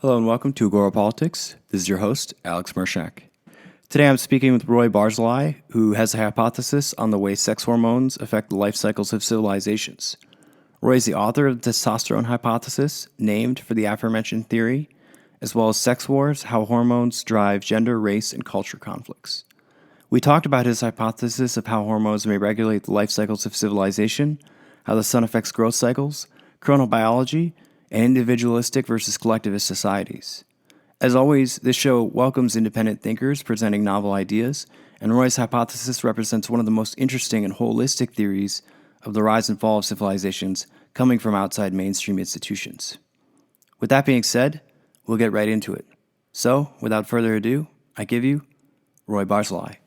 Hello and welcome to Agora Politics. This is your host, Alex Mershak. Today I'm speaking with Roy Barzilai, who has a hypothesis on the way sex hormones affect the life cycles of civilizations. Roy is the author of the Testosterone Hypothesis, named for the aforementioned theory, as well as Sex Wars, How Hormones Drive Gender, Race, and Culture Conflicts. We talked about his hypothesis of how hormones may regulate the life cycles of civilization, how the sun affects growth cycles, chronobiology, and individualistic versus collectivist societies. As always, this show welcomes independent thinkers presenting novel ideas, and Roy's hypothesis represents one of the most interesting and holistic theories of the rise and fall of civilizations coming from outside mainstream institutions. With that being said, we'll get right into it. So, without further ado, I give you Roy Barzilai.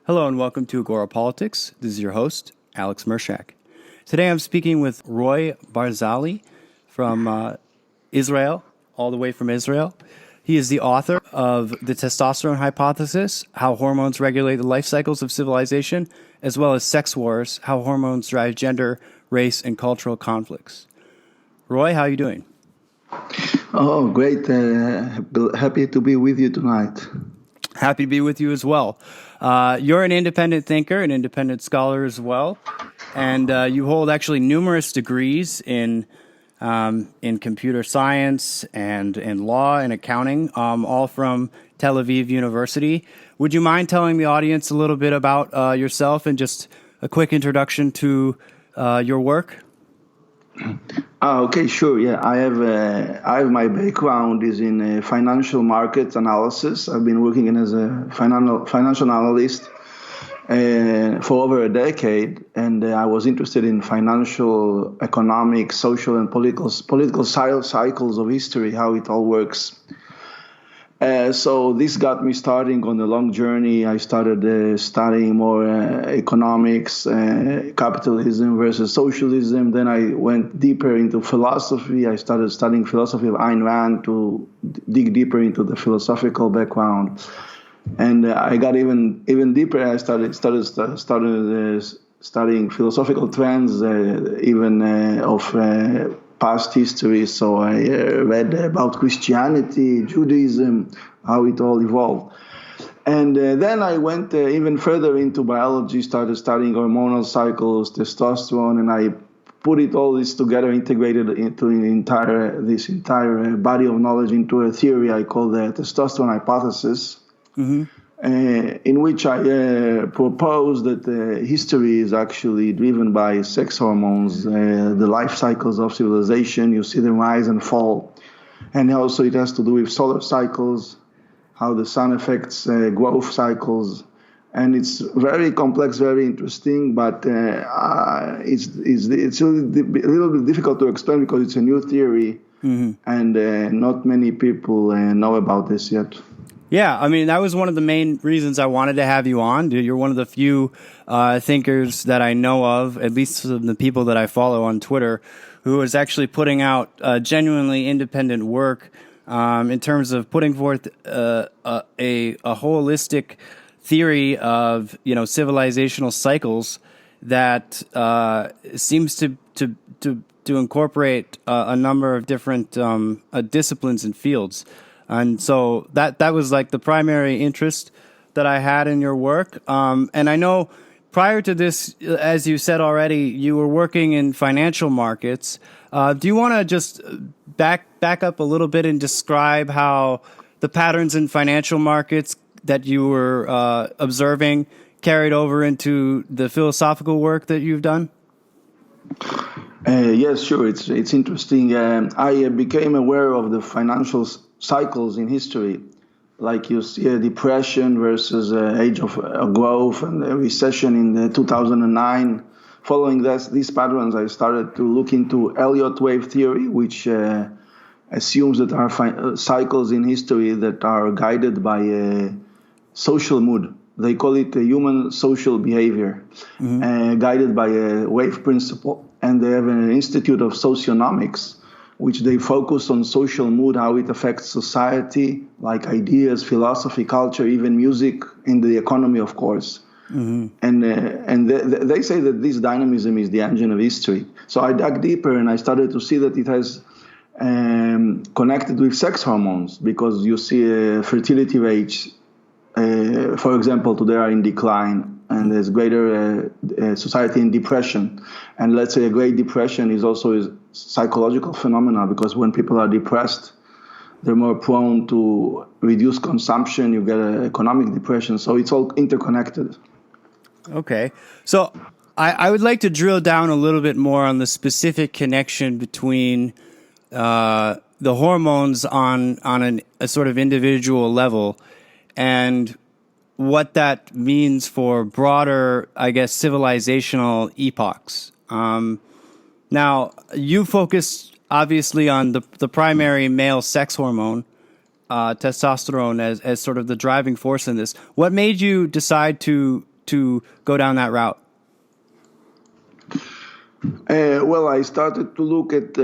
Hello and welcome to Agora Politics. This is your host, Alex Mershak. Today I'm speaking with Roy Barzilai from Israel, all the way from Israel. He is the author of the Testosterone Hypothesis, How Hormones Regulate the Life Cycles of Civilization, as well as Sex Wars, How Hormones Drive Gender, Race, and Cultural Conflicts. Roy, how are you doing? Oh, great. Happy to be with you tonight. Happy to be with you as well. You're an independent thinker, an independent scholar as well, and you hold actually numerous degrees in computer science and in law and accounting, all from Tel Aviv University. Would you mind telling the audience a little bit about yourself and just a quick introduction to your work? Okay, sure. Yeah, I have my background is in financial market analysis. I've been working as a financial analyst for over a decade, and I was interested in financial, economic, social, and political cycles of history, how it all works. So this got me starting on a long journey. I started studying more economics, capitalism versus socialism. Then I went deeper into philosophy. I started studying philosophy of Ayn Rand to dig deeper into the philosophical background. And I got even deeper. I started studying philosophical trends, of past history. So I read about Christianity, Judaism, how it all evolved. And then I went even further into biology, started studying hormonal cycles, testosterone, and I put all this together, integrated into this entire body of knowledge into a theory I call the Testosterone Hypothesis. Mm-hmm. In which I propose that history is actually driven by sex hormones, the life cycles of civilization. You see them rise and fall. And also it has to do with solar cycles, how the sun affects growth cycles. And it's very complex, very interesting, but it's a little bit difficult to explain because it's a new theory, mm-hmm. and not many people know about this yet. Yeah, I mean, that was one of the main reasons I wanted to have you on. You're one of the few thinkers that I know of, at least the people that I follow on Twitter, who is actually putting out genuinely independent work in terms of putting forth a holistic theory of, civilizational cycles that seems to incorporate a number of different disciplines and fields. And so that was like the primary interest that I had in your work. And I know prior to this, as you said already, you were working in financial markets. Do you want to just back up a little bit and describe how the patterns in financial markets that you were observing carried over into the philosophical work that you've done? Yes, sure. It's interesting. I became aware of the financial cycles in history, like you see a depression versus age of growth and a recession in 2009. Following these patterns, I started to look into Elliott wave theory, which assumes that our cycles in history that are guided by social mood. They call it a human social behavior, guided by a wave principle. And they have an institute of socionomics, which they focus on social mood, how it affects society, like ideas, philosophy, culture, even music, and the economy, of course. And they say that this dynamism is the engine of history. So I dug deeper and I started to see that it has connected with sex hormones, because you see fertility rates, for example, today are in decline, and there's greater society in depression. And let's say a Great Depression is also a psychological phenomenon, because when people are depressed, they're more prone to reduce consumption, you get an economic depression. So it's all interconnected. Okay. So I would like to drill down a little bit more on the specific connection between the hormones on a sort of individual level and what that means for broader, I guess, civilizational epochs. Now, you focus obviously on the primary male sex hormone, testosterone, as sort of the driving force in this. What made you decide to go down that route? Well, I started to look at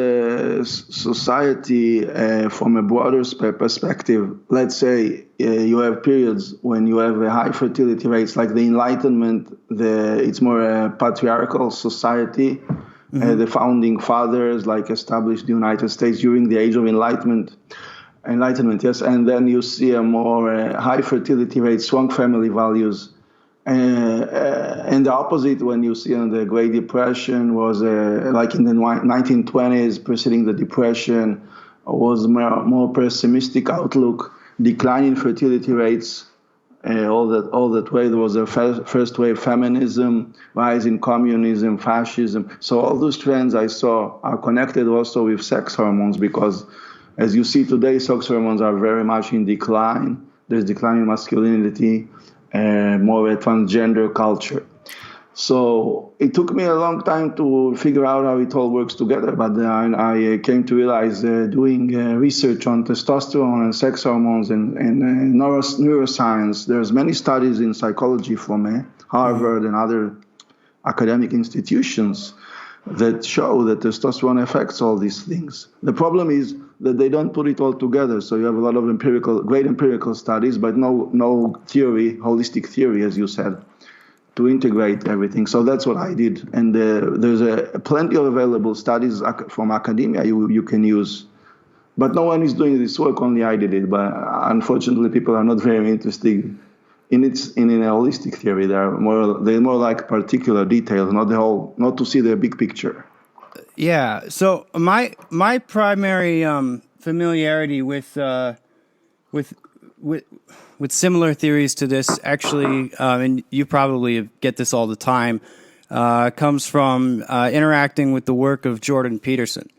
society from a broader perspective. Let's say you have periods when you have a high fertility rates, like the Enlightenment. It's more a patriarchal society. The founding fathers, like, established the United States during the Age of Enlightenment, yes. And then you see a more high fertility rate, strong family values. And the opposite, when you see on the Great Depression, was like in the 1920s, preceding the Depression, was more pessimistic outlook, decline in fertility rates, all that way. There was a first wave feminism, rise in communism, fascism. So all those trends I saw are connected also with sex hormones, because as you see today, sex hormones are very much in decline. There's decline in masculinity. More a transgender culture. So it took me a long time to figure out how it all works together, but then I came to realize doing research on testosterone and sex hormones and neuroscience, there's many studies in psychology from Harvard and other academic institutions that show that testosterone affects all these things. The problem is that they don't put it all together. So you have a lot of great empirical studies, but no theory, holistic theory, as you said, to integrate everything. So that's what I did. And there's plenty of available studies from academia you can use. But no one is doing this work, only I did it. But unfortunately, people are not very interested in a holistic theory. They're more like particular details, not to see the big picture. Yeah. So my primary familiarity with similar theories to this, actually, and you probably get this all the time, comes from interacting with the work of Jordan Peterson,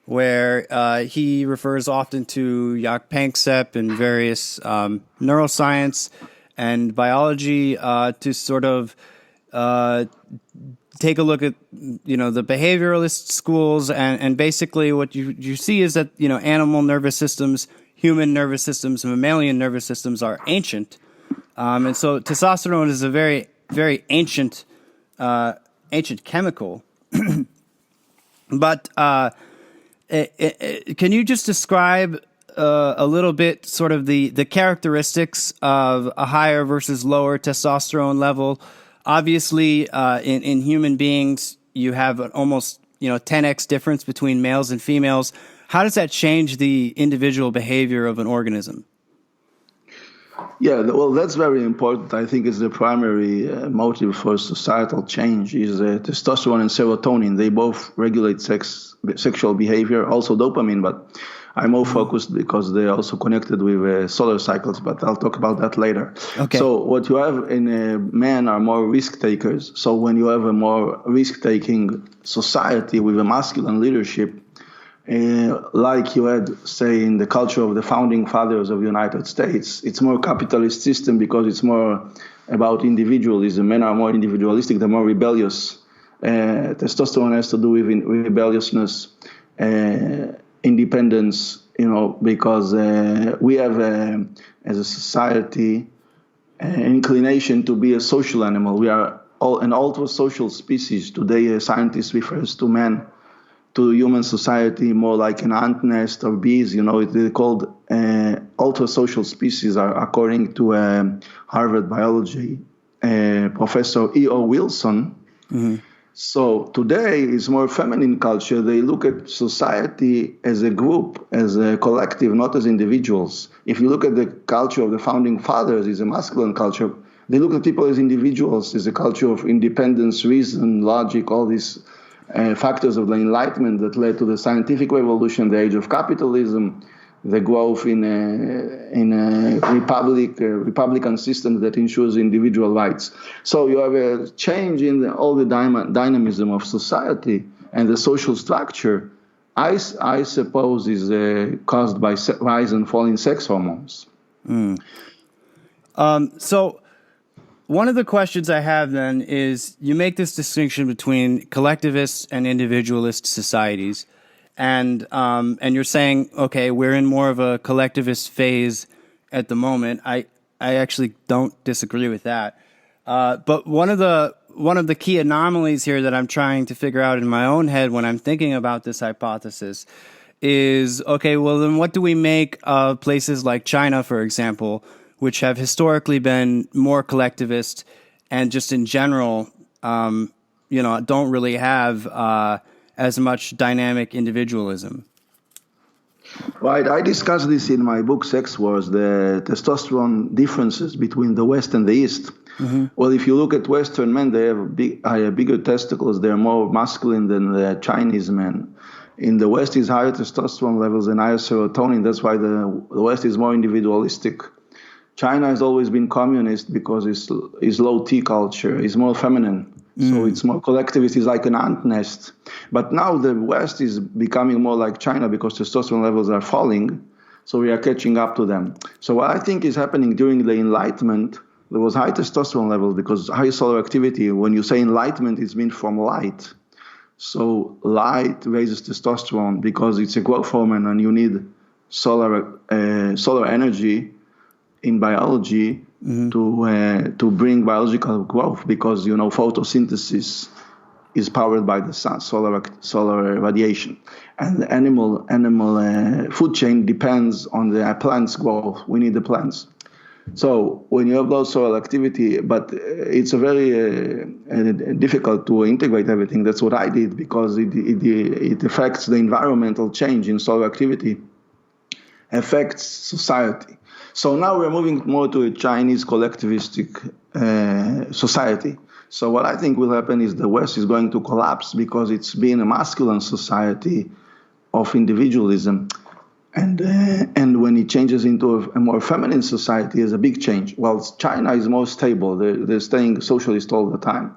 where he refers often to Jaak Panksepp and various neuroscience and biology to sort of take a look at, the behavioralist schools, and basically what you see is that, animal nervous systems, human nervous systems, and mammalian nervous systems are ancient. And so testosterone is a very, very ancient chemical. But can you just describe a little bit sort of the characteristics of a higher versus lower testosterone level? Obviously, in human beings, you have an almost 10x difference between males and females. How does that change the individual behavior of an organism? Yeah, well, that's very important. I think it's the primary motive for societal change is testosterone and serotonin. They both regulate sexual behavior, also dopamine, but I'm more focused because they're also connected with solar cycles, but I'll talk about that later. Okay. So what you have in men are more risk takers. So when you have a more risk-taking society with a masculine leadership, like you had, say, in the culture of the founding fathers of the United States, it's more capitalist system because it's more about individualism. Men are more individualistic, they're more rebellious. Testosterone has to do with rebelliousness, independence, because we have, as a society, inclination to be a social animal. We are an ultra-social species. Today, scientists refers to man, to human society, more like an ant nest or bees. They're called ultra-social species, according to Harvard biology professor E.O. Wilson. Mm-hmm. So today is more feminine culture. They look at society as a group, as a collective, not as individuals. If you look at the culture of the founding fathers, it's a masculine culture. They look at people as individuals, as a culture of independence, reason, logic, all these factors of the Enlightenment that led to the scientific revolution, the age of capitalism, the growth in a republican system that ensures individual rights. So you have a change in all the dynamism of society, and the social structure, I suppose, is caused by rise and fall in sex hormones. So one of the questions I have then is, you make this distinction between collectivist and individualist societies. And you're saying, okay, we're in more of a collectivist phase at the moment. I actually don't disagree with that. But one of the key anomalies here that I'm trying to figure out in my own head when I'm thinking about this hypothesis is, okay, well, then what do we make of places like China, for example, which have historically been more collectivist and just in general, don't really have as much dynamic individualism? Right. I discussed this in my book, Sex Wars, the testosterone differences between the West and the East. Mm-hmm. Well, if you look at Western men, they have bigger testicles. They're more masculine than the Chinese men. In the West is higher testosterone levels and higher serotonin. That's why the West is more individualistic. China has always been communist because it's low T culture. It's more feminine. So it's more collectivist. It's like an ant nest. But now the West is becoming more like China because testosterone levels are falling. So we are catching up to them. So what I think is happening during the Enlightenment, there was high testosterone levels because high solar activity. When you say Enlightenment, it's meant from light. So light raises testosterone because it's a growth hormone, and you need solar energy in biology to bring biological growth, because photosynthesis is powered by the sun, solar radiation, and the animal food chain depends on the plants' growth. We need the plants. So when you have low solar activity, but it's a very difficult to integrate everything. That's what I did, because it affects the environmental change in solar activity, affects society. So now we're moving more to a Chinese collectivistic society. So what I think will happen is the West is going to collapse because it's been a masculine society of individualism. And when it changes into a more feminine society, is a big change. While China is more stable, they're staying socialist all the time.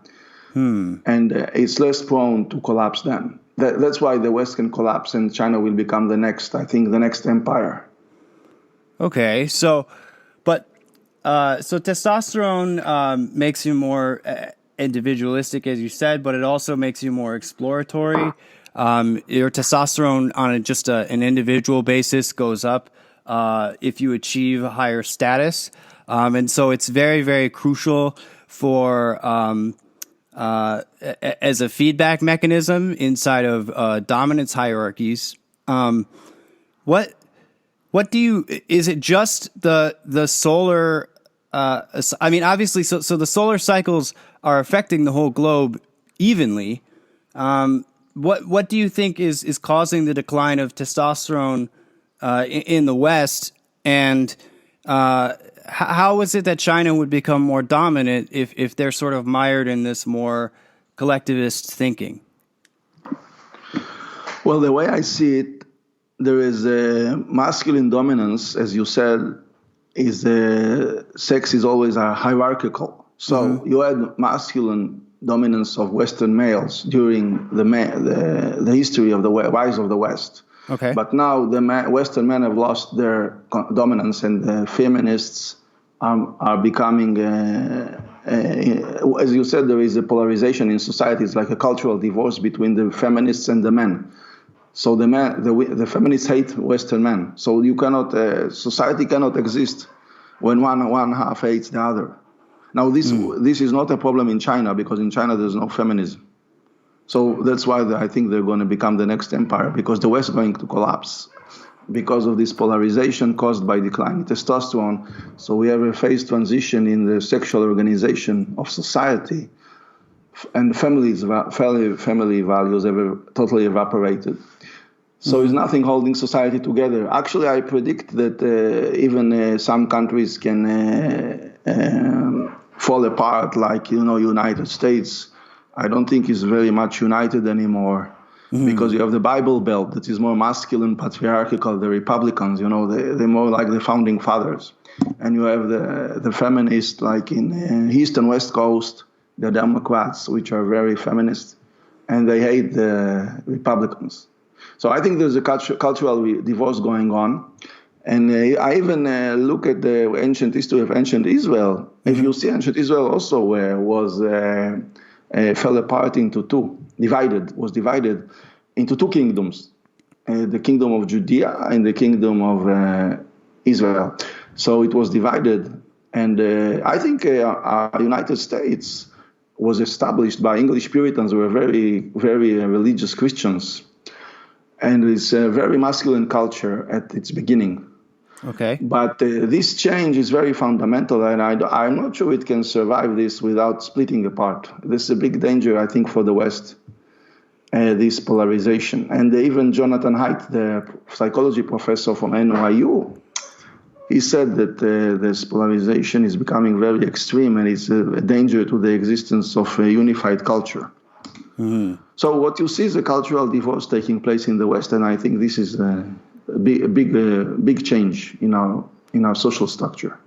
And it's less prone to collapse then. That's why the West can collapse and China will become the next empire. Okay, so testosterone makes you more individualistic, as you said, but it also makes you more exploratory. Your testosterone on an individual basis goes up if you achieve a higher status, and so it's very, very crucial for as a feedback mechanism inside of dominance hierarchies. What do you, is it just the solar, obviously, so the solar cycles are affecting the whole globe evenly. What do you think is causing the decline of testosterone in the West? And how is it that China would become more dominant if they're sort of mired in this more collectivist thinking? Well, the way I see it, there is a masculine dominance, as you said, sex is always hierarchical. So you had masculine dominance of Western males during the history of the rise of the West. Okay. But now the Western men have lost their dominance, and the feminists are becoming, as you said, there is a polarization in society. It's like a cultural divorce between the feminists and the men. So the feminists hate Western men. So you cannot, society cannot exist when one half hates the other. Now, this is not a problem in China, because in China there's no feminism. So that's why I think they're going to become the next empire, because the West is going to collapse because of this polarization caused by declining testosterone. So we have a phase transition in the sexual organization of society, and family values have totally evaporated. So it's nothing holding society together. Actually, I predict that even some countries can fall apart, like, United States. I don't think is very much united anymore, because you have the Bible Belt that is more masculine, patriarchal, the Republicans, they're more like the founding fathers. And you have the feminists, like in East and West Coast, the Democrats, which are very feminist, and they hate the Republicans. So I think there's a cultural divorce going on. And I even look at the ancient history of ancient Israel. If you see ancient Israel also fell apart into two, was divided into two kingdoms, the kingdom of Judea and the kingdom of Israel. So it was divided. And I think our United States was established by English Puritans who were very, very religious Christians. And it's a very masculine culture at its beginning. Okay. But this change is very fundamental, and I'm not sure it can survive this without splitting apart. This is a big danger, I think, for the West, this polarization. And even Jonathan Haidt, the psychology professor from NYU, he said that this polarization is becoming very extreme, and it's a danger to the existence of a unified culture. So what you see is a cultural divorce taking place in the West, and I think this is a big change in our social structure.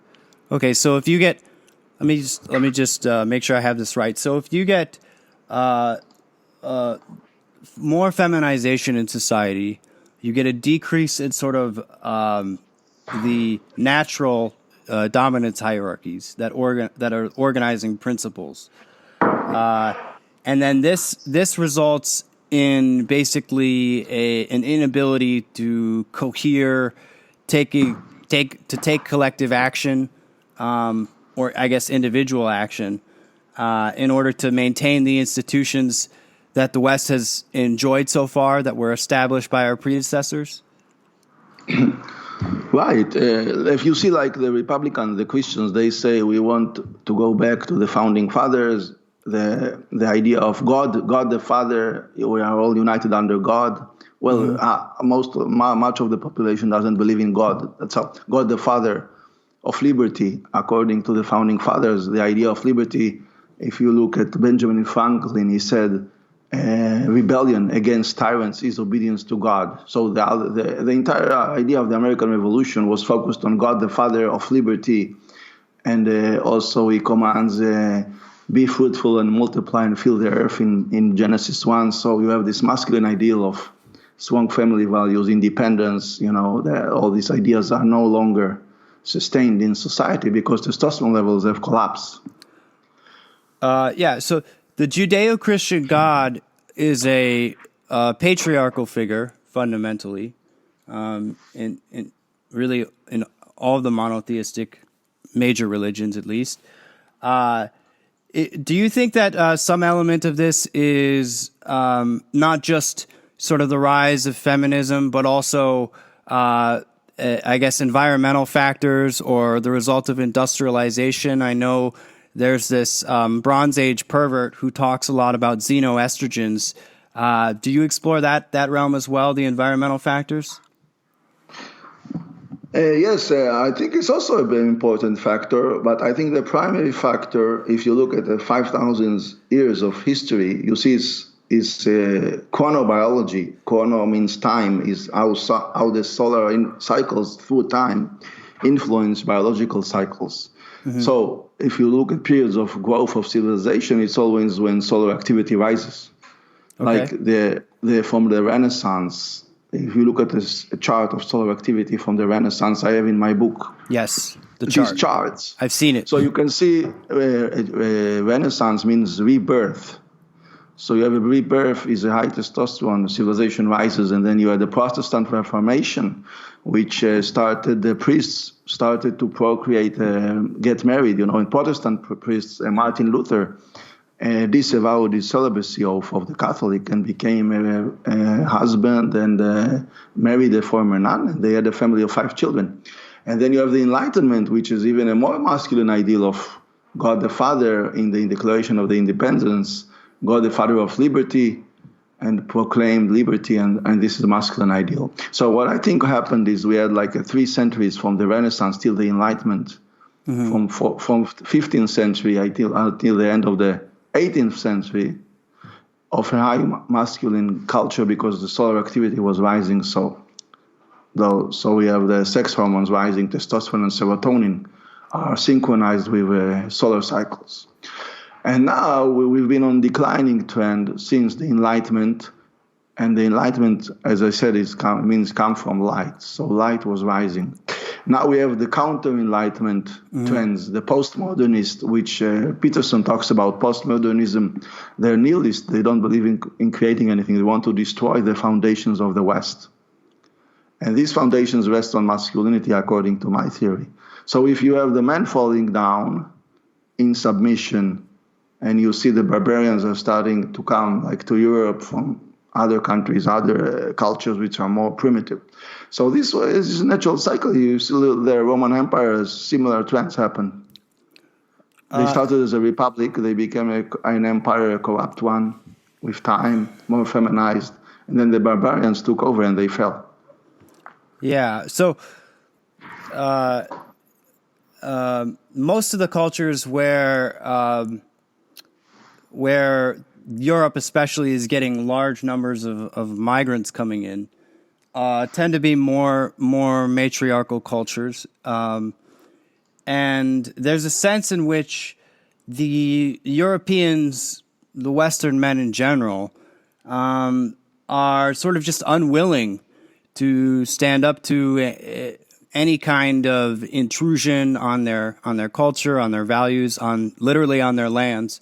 Okay, so if you get, let me just make sure I have this right. So if you get more feminization in society, you get a decrease in sort of the natural dominance hierarchies that are organizing principles. And then this results in basically an inability to cohere, take collective action, or I guess individual action, in order to maintain the institutions that the West has enjoyed so far, that were established by our predecessors? Right. If you see, like, the Republicans, the Christians, they say we want to go back to the founding fathers, the idea of God the Father, we are all united under God. Well, much of the population doesn't believe in God. That's how God the Father of liberty, according to the founding fathers. The idea of liberty, if you look at Benjamin Franklin, he said, rebellion against tyrants is obedience to God. So the entire idea of the American Revolution was focused on God the Father of liberty, and also he commands be fruitful and multiply and fill the earth in Genesis 1. So you have this masculine ideal of strong family values, independence. All these ideas are no longer sustained in society because testosterone levels have collapsed. So the Judeo-Christian God is a patriarchal figure, fundamentally, in really in all of the monotheistic major religions, at least. Do you think that some element of this is not just sort of the rise of feminism, but also, I guess, environmental factors or the result of industrialization? I know there's this Bronze Age pervert who talks a lot about xenoestrogens. Do you explore that realm as well, the environmental factors? Yes, I think it's also a very important factor, but I think the primary factor, if you look at the 5,000 years of history, you see is chronobiology. Chrono means time, is how the solar cycles through time influence biological cycles. Mm-hmm. So if you look at periods of growth of civilization, it's always when solar activity rises. Okay. Like from the Renaissance. If you look at this chart of solar activity from the Renaissance, I have in my book. Yes, these charts. I've seen it. So you can see Renaissance means rebirth. So you have a rebirth, is a high testosterone, civilization rises, and then you have the Protestant Reformation, which the priests started to procreate, get married. And Protestant priests, Martin Luther, disavowed the celibacy of the Catholic and became a husband and married a former nun, and they had a family of 5 children. And then you have the Enlightenment, which is even a more masculine ideal of God the Father in the Declaration of the Independence, God the Father of liberty, and proclaimed liberty, and this is a masculine ideal. So what I think happened is we had like 3 centuries from the Renaissance till the Enlightenment, from 15th century until the end of the 18th century, of a high masculine culture because the solar activity was rising. So we have the sex hormones rising, testosterone and serotonin are synchronized with solar cycles. And now we've been on declining trend since the Enlightenment. And the Enlightenment, as I said, means come from light. So light was rising. Now we have the counter-Enlightenment trends, the postmodernist, which Peterson talks about, postmodernism. They're nihilists. They don't believe in creating anything. They want to destroy the foundations of the West. And these foundations rest on masculinity, according to my theory. So if you have the men falling down in submission, and you see the barbarians are starting to come like to Europe from other countries, other cultures which are more primitive. So this is a natural cycle. You see the Roman Empire, similar trends happen. They started as a republic. They became an empire, a corrupt one, with time, more feminized. And then the barbarians took over and they fell. Yeah. So most of the cultures where Europe especially is getting large numbers of migrants coming in, tend to be more matriarchal cultures. And there's a sense in which the Europeans, the Western men in general, are sort of just unwilling to stand up to any kind of intrusion on their culture, on their values, literally on their lands.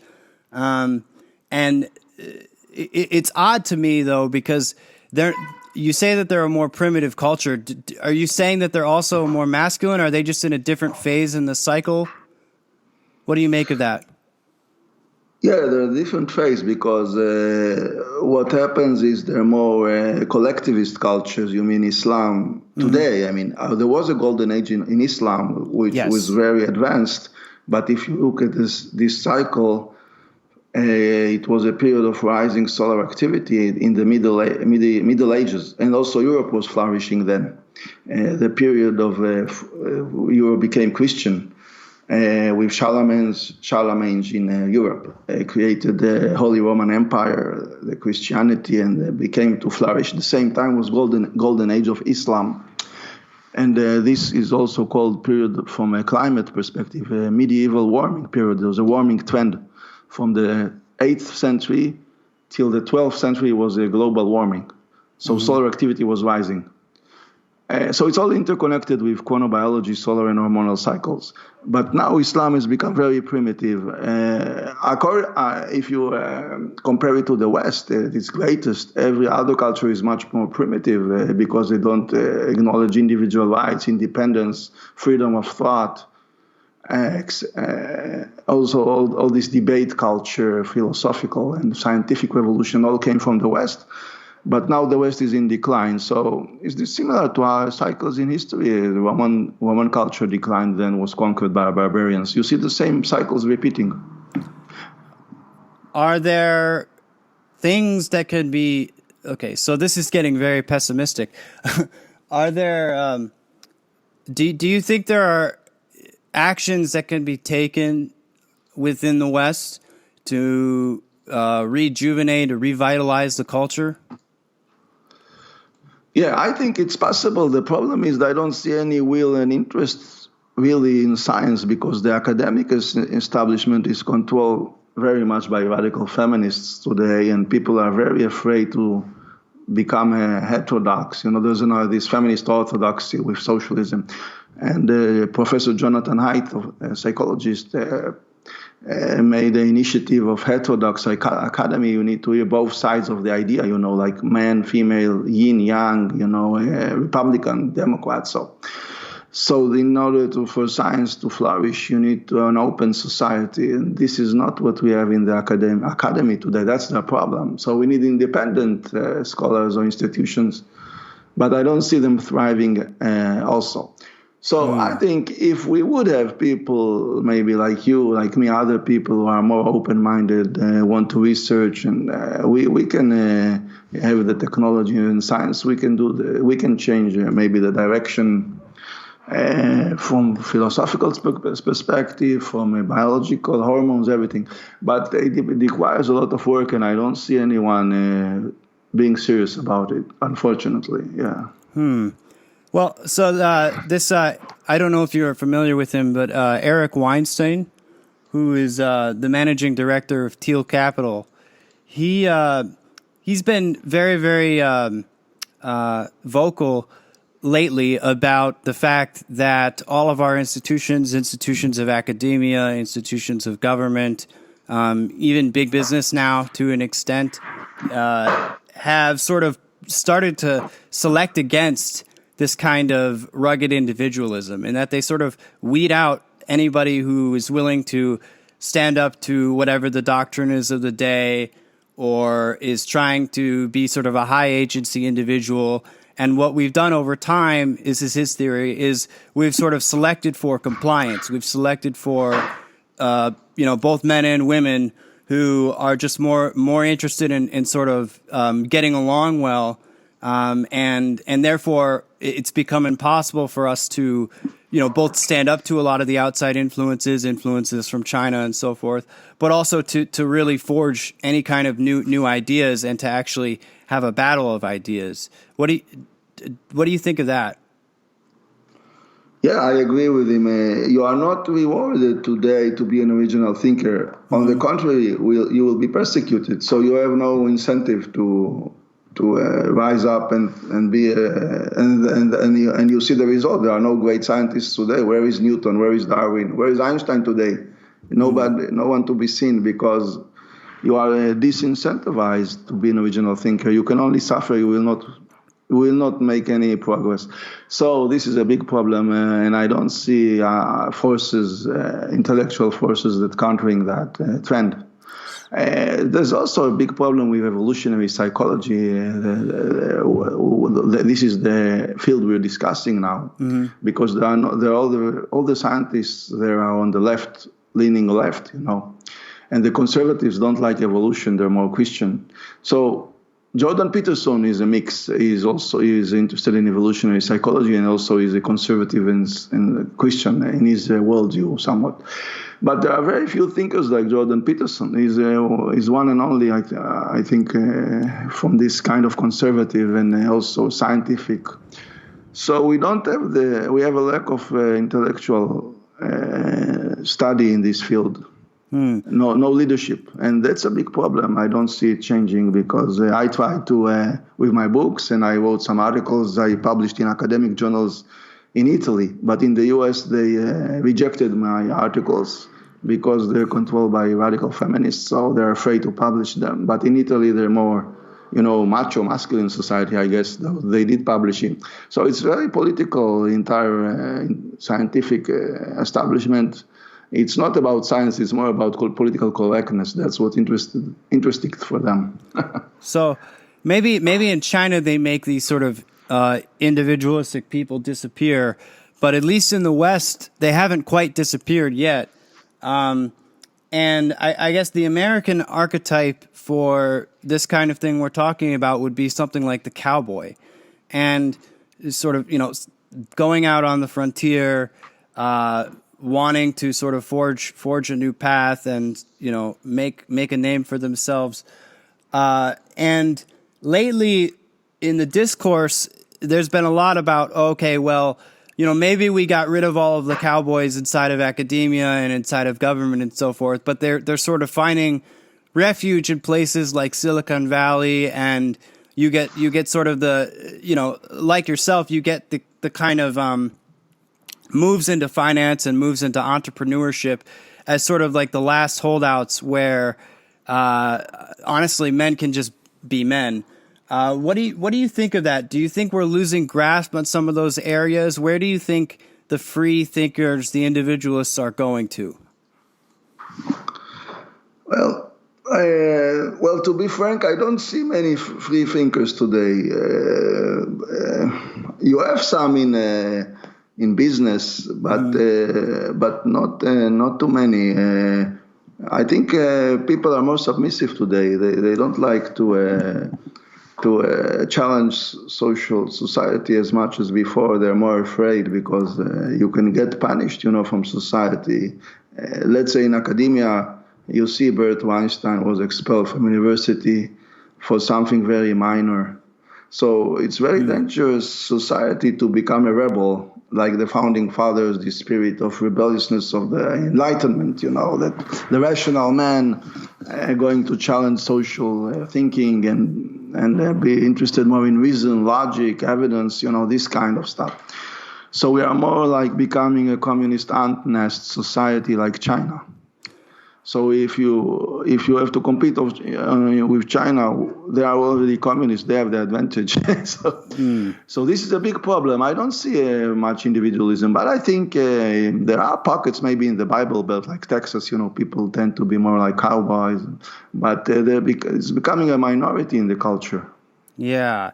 And it's odd to me, though, because you say that they're a more primitive culture. Are you saying that they're also more masculine? Are they just in a different phase in the cycle? What do you make of that? Yeah, there are different phases because what happens is they're more collectivist cultures. You mean Islam today? I mean, there was a golden age in Islam, which was very advanced. But if you look at this cycle, it was a period of rising solar activity in the Middle Ages, and also Europe was flourishing then. The period of Europe became Christian, with Charlemagne in Europe created the Holy Roman Empire, the Christianity, and became to flourish. At the same time was golden age of Islam. And this is also called period from a climate perspective, a medieval warming period. There was a warming trend. From the 8th century till the 12th century was a global warming. So solar activity was rising. So it's all interconnected with chronobiology, solar and hormonal cycles. But now Islam has become very primitive. If you compare it to the West, at its greatest, every other culture is much more primitive because they don't acknowledge individual rights, independence, freedom of thought. Also all this debate culture, philosophical and scientific revolution all came from the West, but now the West is in decline. So is this similar to our cycles in history? The Roman culture declined, then was conquered by barbarians. You see the same cycles repeating. Are there things that could be okay? So this is getting very pessimistic. Are there? Do you think there are actions that can be taken within the West to rejuvenate or revitalize the culture? Yeah, I think it's possible. The problem is that I don't see any will and interest really in science because the academic establishment is controlled very much by radical feminists today, and people are very afraid to become heterodox. There's this feminist orthodoxy with socialism. And Professor Jonathan Haidt, a psychologist, made the initiative of heterodox academy. You need to hear both sides of the idea, like man, female, yin, yang, Republican, Democrat. So in order for science to flourish, you need to have an open society. And this is not what we have in the academy today. That's the problem. So we need independent scholars or institutions, but I don't see them thriving also. So I think if we would have people maybe like you, like me, other people who are more open-minded, want to research, and we can have the technology and science, we can change maybe the direction from philosophical perspective, from biological hormones, everything. But it requires a lot of work, and I don't see anyone being serious about it, unfortunately. Yeah. Well, so this, I don't know if you're familiar with him, but Eric Weinstein, who is the managing director of Teal Capital, he's been very, very vocal lately about the fact that all of our institutions of academia, institutions of government, even big business now to an extent, have sort of started to select against this kind of rugged individualism, and that they sort of weed out anybody who is willing to stand up to whatever the doctrine is of the day or is trying to be sort of a high agency individual. And what we've done over time is his theory, is we've sort of selected for compliance. We've selected for, both men and women who are just more interested in sort of getting along well. And therefore it's become impossible for us to, both stand up to a lot of the outside influences from China and so forth, but also to really forge any kind of new ideas and to actually have a battle of ideas. What do you think of that? Yeah, I agree with him. You are not rewarded today to be an original thinker. On the contrary, you will be persecuted. So you have no incentive to rise up and be and you see the result. There are no great scientists today. Where is Newton? Where is Darwin? Where is Einstein today? No one to be seen, because you are disincentivized to be an original thinker. You can only suffer. You will not make any progress. So this is a big problem, and I don't see intellectual forces that countering that trend. There's also a big problem with evolutionary psychology. This is the field we're discussing now, because all the scientists there are on the leaning left, and the conservatives don't like evolution; they're more Christian. So Jordan Peterson is a mix. He is interested in evolutionary psychology, and also is a conservative and Christian in his worldview somewhat. But there are very few thinkers like Jordan Peterson. He's one and only, I think, from this kind of conservative and also scientific. So we have a lack of intellectual study in this field. No leadership, and that's a big problem. I don't see it changing, because I tried to with my books, and I wrote some articles I published in academic journals in Italy, but in the US they rejected my articles because they're controlled by radical feminists, so they're afraid to publish them. But in Italy they're more, macho, masculine society, I guess, though they did publishing. So it's very political, the entire scientific establishment. It's not about science, it's more about political correctness. That's what's interesting for them. So maybe in China they make these sort of individualistic people disappear, but at least in the West they haven't quite disappeared yet. And I guess the American archetype for this kind of thing we're talking about would be something like the cowboy, and sort of going out on the frontier, wanting to sort of forge a new path and make a name for themselves. And lately in the discourse, there's been a lot about, okay, well, maybe we got rid of all of the cowboys inside of academia and inside of government and so forth, but they're sort of finding refuge in places like Silicon Valley, and you get sort of the, like yourself, you get the kind of moves into finance and moves into entrepreneurship. as sort of like the last holdouts where, honestly, men can just be men. What do you think of that? Do you think we're losing grasp on some of those areas? Where do you think the free thinkers, the individualists, are going to? Well, to be frank, I don't see many free thinkers today. You have some in business, but not too many. I think people are more submissive today. They don't like to challenge society as much as before. They're more afraid because you can get punished, from society. Let's say in academia, you see Weinstein was expelled from university for something very minor. So it's very dangerous society to become a rebel, like the founding fathers, the spirit of rebelliousness of the Enlightenment, that the rational man going to challenge social thinking and be interested more in reason, logic, evidence, this kind of stuff. So we are more like becoming a communist ant-nest society like China. So if you have to compete with China, they are already communists. They have the advantage. So this is a big problem. I don't see much individualism, but I think there are pockets maybe in the Bible Belt, like Texas. People tend to be more like cowboys, but it's becoming a minority in the culture. Yeah,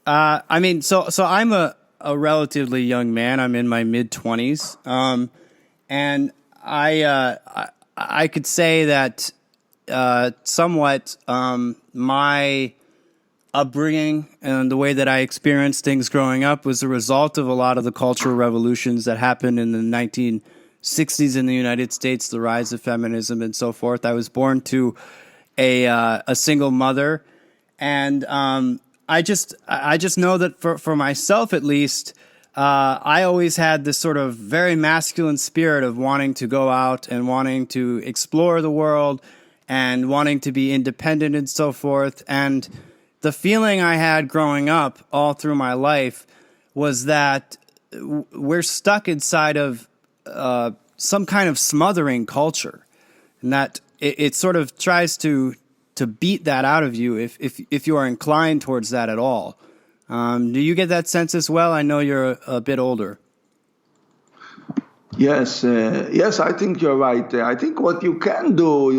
I mean, so I'm a relatively young man. I'm in my mid-20s, and I could say that somewhat my upbringing and the way that I experienced things growing up was a result of a lot of the cultural revolutions that happened in the 1960s in the United States, the rise of feminism and so forth. I was born to a single mother, and I just know that for myself at least, I always had this sort of very masculine spirit of wanting to go out and wanting to explore the world and wanting to be independent and so forth. And the feeling I had growing up all through my life was that we're stuck inside of some kind of smothering culture, and that it sort of tries to beat that out of you if you are inclined towards that at all. Do you get that sense as well? I know you're a bit older. Yes, I think you're right. I think what you can do,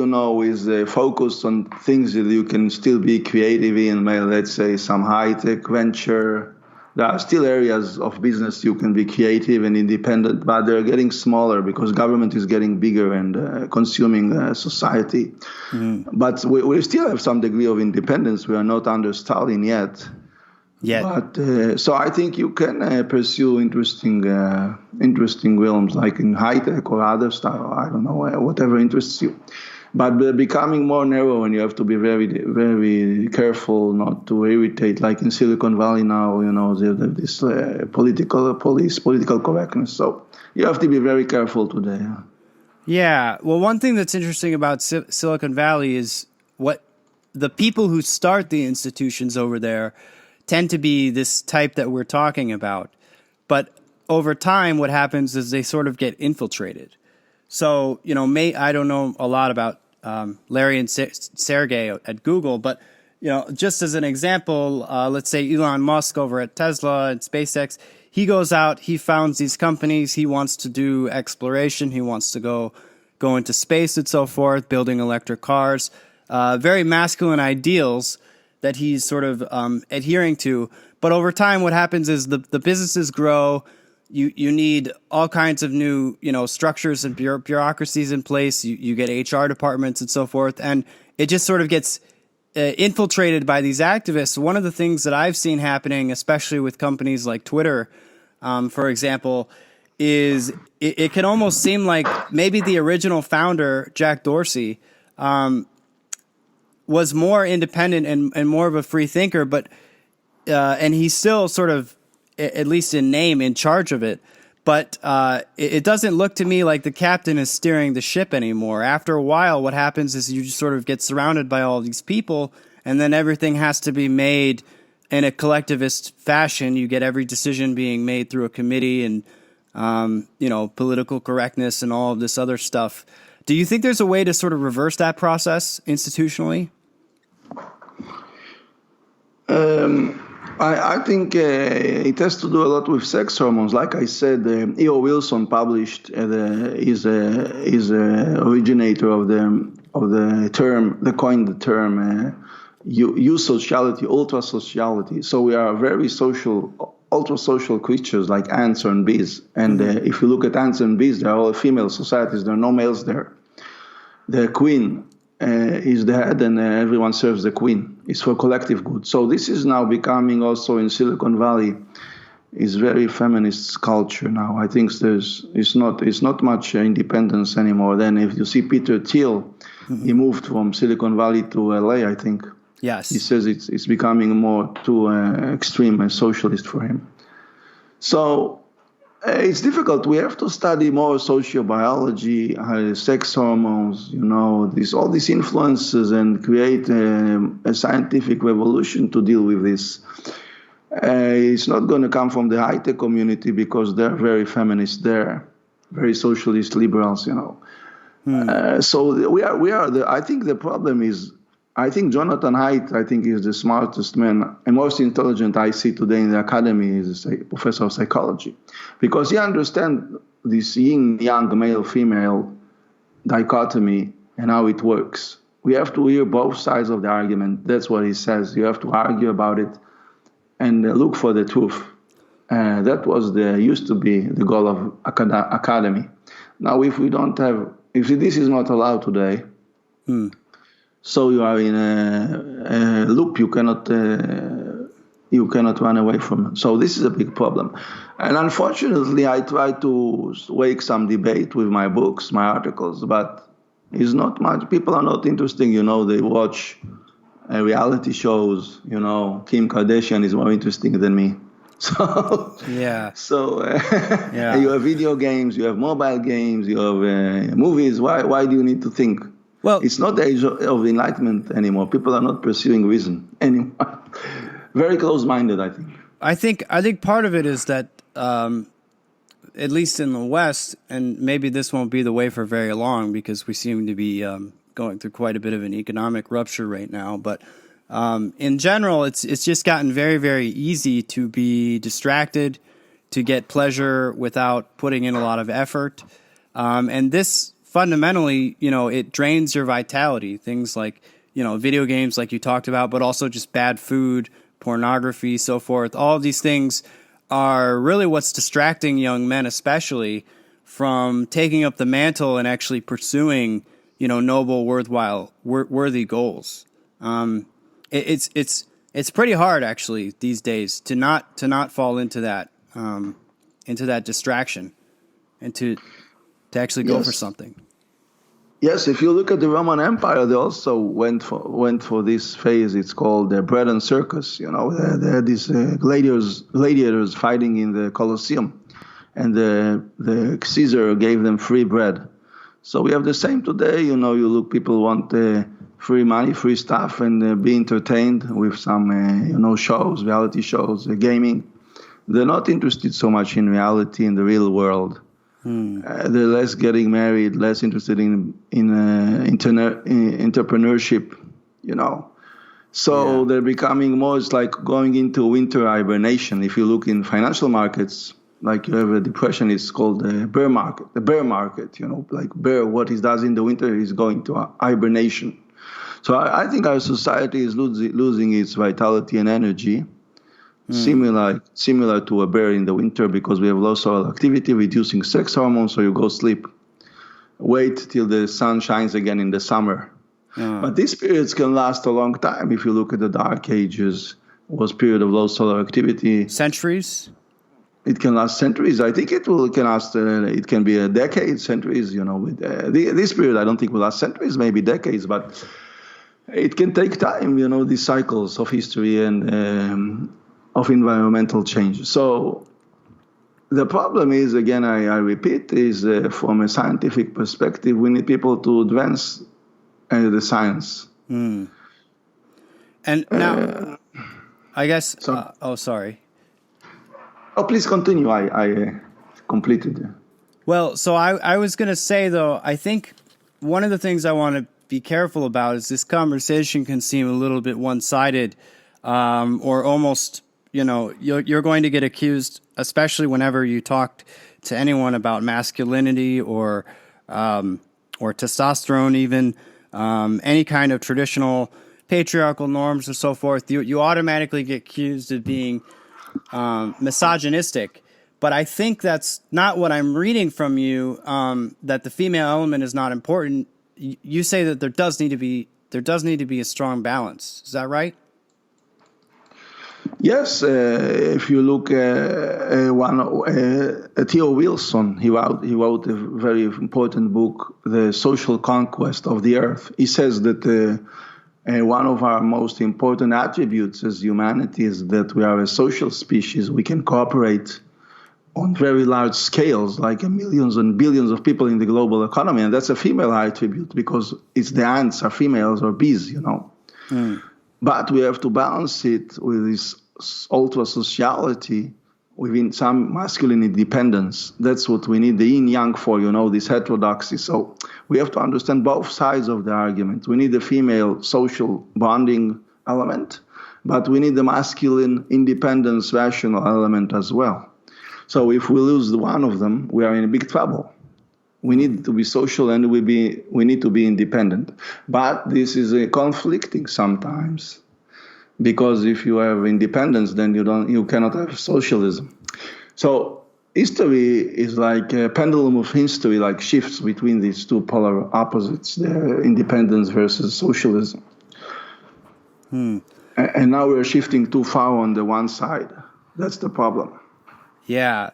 is focus on things that you can still be creative in. Let's say some high-tech venture. There are still areas of business you can be creative and independent, but they're getting smaller because government is getting bigger and consuming society. But we still have some degree of independence. We are not under Stalin yet. But so I think you can pursue interesting realms like in high tech or other stuff. I don't know, whatever interests you. But becoming more narrow, and you have to be very, very careful not to irritate. Like in Silicon Valley now, they have this political correctness. So you have to be very careful today. Yeah. Well, one thing that's interesting about Silicon Valley is what the people who start the institutions over there tend to be this type that we're talking about. But over time, what happens is they sort of get infiltrated. So, I don't know a lot about Larry and Sergey at Google, but, just as an example, let's say Elon Musk over at Tesla and SpaceX, he goes out, he founds these companies, he wants to do exploration, he wants to go into space and so forth, building electric cars, very masculine ideals that he's sort of adhering to. But over time, what happens is the businesses grow. You need all kinds of new, structures and bureaucracies in place. You get HR departments and so forth. And it just sort of gets infiltrated by these activists. One of the things that I've seen happening, especially with companies like Twitter, for example, is it can almost seem like maybe the original founder, Jack Dorsey, was more independent and more of a free thinker, but and he's still sort of, at least in name, in charge of it. But it doesn't look to me like the captain is steering the ship anymore. After a while, what happens is you just sort of get surrounded by all these people, and then everything has to be made in a collectivist fashion. You get every decision being made through a committee and, political correctness and all of this other stuff Do you think there's a way to sort of reverse that process institutionally? I think it has to do a lot with sex hormones. Like I said, E.O. Wilson published is originator of the term, coined the term eusociality, ultra sociality. So we are very social, ultra social creatures like ants and bees. And if you look at ants and bees, they are all female societies. There are no males there. The queen is the head, and everyone serves the queen. It's for collective good. So this is now becoming also in Silicon Valley, is very feminist culture now. I think it's not much independence anymore. Then if you see Peter Thiel, he moved from Silicon Valley to LA, I think. Yes. He says it's becoming more too extreme and socialist for him. So it's difficult. We have to study more sociobiology, sex hormones, all these influences, and create a scientific revolution to deal with this. It's not going to come from the high-tech community because they're very feminist there, very socialist liberals, So we are. I think the problem is, I think Jonathan Haidt, is the smartest man and most intelligent I see today in the academy. Is a professor of psychology, because he understands this yin-yang, male-female dichotomy and how it works. We have to hear both sides of the argument. That's what he says. You have to argue about it and look for the truth. That was used to be the goal of academy. Now, if this is not allowed today. So you are in a loop you cannot run away from. So this is a big problem. And unfortunately, I try to wake some debate with my books, my articles, but it's not much. People are not interesting, they watch reality shows, Kim Kardashian is more interesting than me. So yeah. So you have video games, you have mobile games, you have movies. Why do you need to think? Well, it's not the age of enlightenment anymore. People are not pursuing reason anymore. Very close-minded, I think. I think part of it is that, at least in the West, and maybe this won't be the way for very long because we seem to be going through quite a bit of an economic rupture right now. But in general, it's just gotten very, very easy to be distracted, to get pleasure without putting in a lot of effort, and this. Fundamentally, it drains your vitality. Things like, video games like you talked about, but also just bad food, pornography, so forth. All of these things are really what's distracting young men, especially from taking up the mantle and actually pursuing, noble, worthy goals. It's pretty hard actually these days to not fall into that distraction and to actually go for something. Yes, if you look at the Roman Empire, they also went for this phase. It's called the bread and circus. They had these gladiators fighting in the Colosseum, and the Caesar gave them free bread. So we have the same today. People want free money, free stuff, and be entertained with some shows, reality shows, gaming. They're not interested so much in reality in the real world. They're less getting married, less interested in entrepreneurship, So they're becoming more, it's like going into winter hibernation. If you look in financial markets, like you have a depression, it's called the bear market. The bear market, like bear, what it does in the winter is going to hibernation. So I think our society is losing its vitality and energy. Similar to a bear in the winter, because we have low soil activity, reducing sex hormones, so you go sleep. Wait till the sun shines again in the summer. But these periods can last a long time. If you look at the Dark Ages, was period of low solar activity. Centuries? It can last centuries. I think it can last, it can be a decade, centuries, this period I don't think will last centuries, maybe decades, but it can take time, these cycles of history and of environmental change. So the problem is, again, I repeat, is from a scientific perspective, we need people to advance the science. And now, I guess, sorry. Oh, please continue. I completed. Well, so I was going to say, though, I think one of the things I want to be careful about is this conversation can seem a little bit one-sided, or almost, you're going to get accused, especially whenever you talk to anyone about masculinity or testosterone, even any kind of traditional patriarchal norms or so forth. You automatically get accused of being misogynistic. But I think that's not what I'm reading from you. That the female element is not important. You say that there does need to be a strong balance. Is that right? Yes, if you look Theo Wilson, he wrote a very important book, The Social Conquest of the Earth. He says that one of our most important attributes as humanity is that we are a social species. We can cooperate on very large scales, like millions and billions of people in the global economy. And that's a female attribute because it's the ants are females or bees, But we have to balance it with this ultra sociality within some masculine independence. That's what we need the yin-yang for, this heterodoxy. So we have to understand both sides of the argument. We need the female social bonding element, but we need the masculine independence rational element as well. So if we lose one of them, we are in big trouble. We need to be social and we need to be independent. But this is conflicting sometimes, because if you have independence, then you cannot have socialism. So history is like a pendulum of history, like shifts between these two polar opposites, the independence versus socialism. And now we're shifting too far on the one side. That's the problem. Yeah.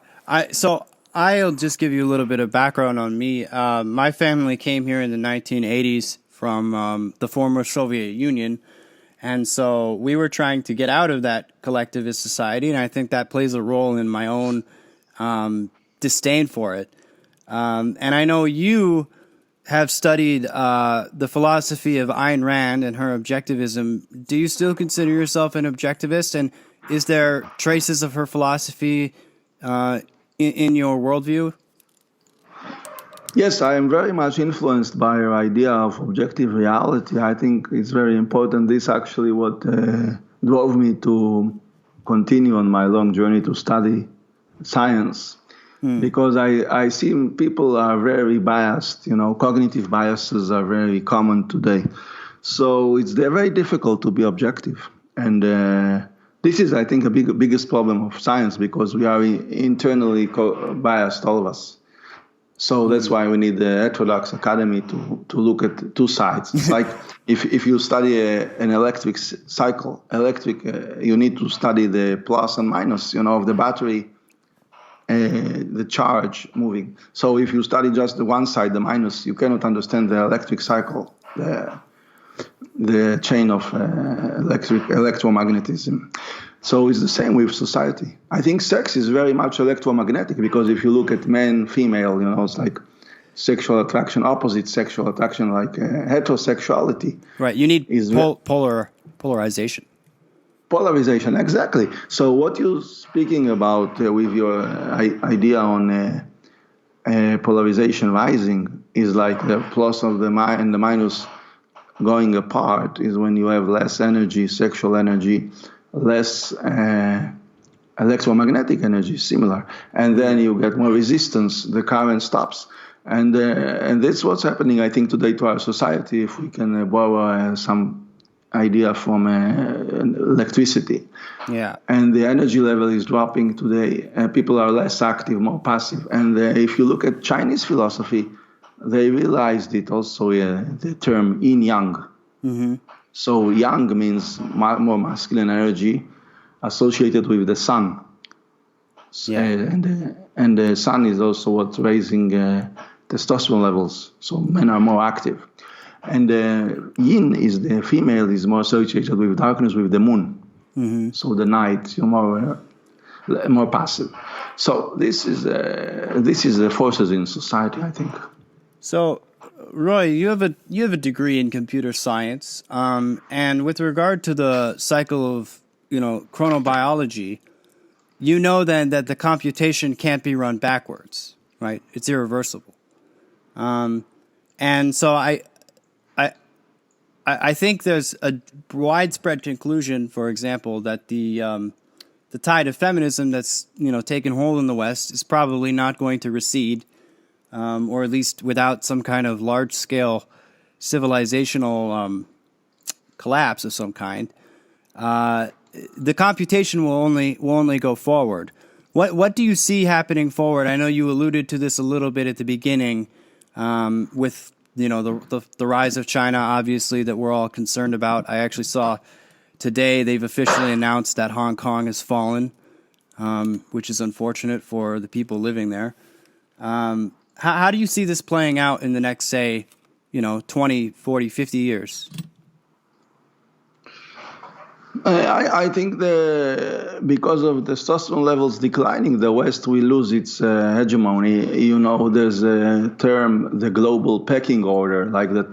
So I'll just give you a little bit of background on me. My family came here in the 1980s from the former Soviet Union. And so we were trying to get out of that collectivist society. And I think that plays a role in my own disdain for it. And I know you have studied the philosophy of Ayn Rand and her objectivism. Do you still consider yourself an objectivist? And is there traces of her philosophy in your worldview? Yes, I am very much influenced by your idea of objective reality. I think it's very important. This actually what drove me to continue on my long journey to study science. Because I see people are very biased, cognitive biases are very common today. So they're very difficult to be objective. And this is, I think, a biggest problem of science, because we are internally biased, all of us. So that's why we need the heterodox academy to look at two sides. It's like if you study an electric cycle, you need to study the plus and minus, of the battery, the charge moving. So if you study just the one side, the minus, you cannot understand the electric cycle, the chain of electromagnetism. So it's the same with society. I think sex is very much electromagnetic, because if you look at men, female, it's like sexual attraction, opposite sexual attraction, like heterosexuality. Right. You need polarization. Polarization, exactly. So what you're speaking about with your idea on polarization rising is like the plus of the and the minus going apart is when you have less energy, sexual energy, less electromagnetic energy, similar. And then you get more resistance, the current stops. And that's what's happening, I think, today to our society, if we can borrow some idea from electricity. Yeah. And the energy level is dropping today. People are less active, more passive. And if you look at Chinese philosophy, they realized it also, the term yin-yang. Mm-hmm. So yang means more masculine energy associated with the sun. Yeah. And the sun is also what's raising testosterone levels. So men are more active. And yin is the female is more associated with darkness, with the moon. Mm-hmm. So the night, you're more passive. So this is the forces in society, I think. So, Roy, you have a degree in computer science, and with regard to the cycle of chronobiology, then that the computation can't be run backwards, right? It's irreversible. And so I think there's a widespread conclusion, for example, that the tide of feminism that's taken hold in the West is probably not going to recede, or at least without some kind of large scale civilizational collapse of some kind. The computation will only go forward. What do you see happening forward? I know you alluded to this a little bit at the beginning, with the rise of China, obviously, that we're all concerned about. I actually saw today they've officially announced that Hong Kong has fallen, which is unfortunate for the people living there. How do you see this playing out in the next, say, 20, 40, 50 years? I think because of testosterone levels declining, the West will lose its hegemony. There's a term, the global pecking order, like the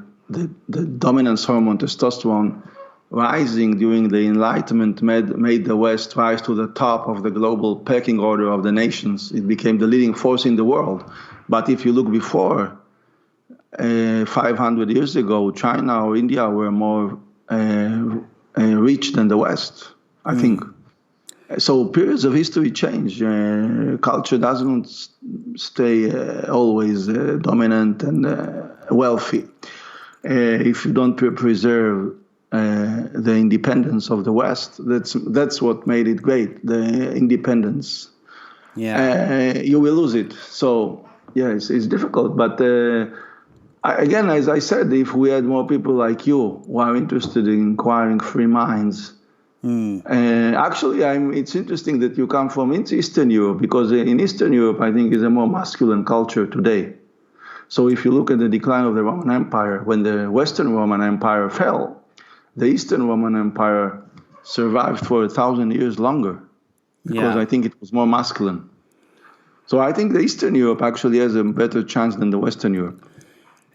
dominance hormone testosterone rising during the Enlightenment made the West rise to the top of the global pecking order of the nations. It became the leading force in the world. But if you look before, 500 years ago, China or India were more rich than the West, I think. So periods of history change. Culture doesn't stay always dominant and wealthy. If you don't preserve the independence of the West, that's what made it great, the independence. Yeah. You will lose it. So, it's difficult. But again, as I said, if we had more people like you who are interested in inquiring free minds, actually, it's interesting that you come from Eastern Europe, because in Eastern Europe, I think, is a more masculine culture today. So if you look at the decline of the Roman Empire, when the Western Roman Empire fell, the Eastern Roman Empire survived for 1,000 years longer, because I think it was more masculine. So I think the Eastern Europe actually has a better chance than the Western Europe.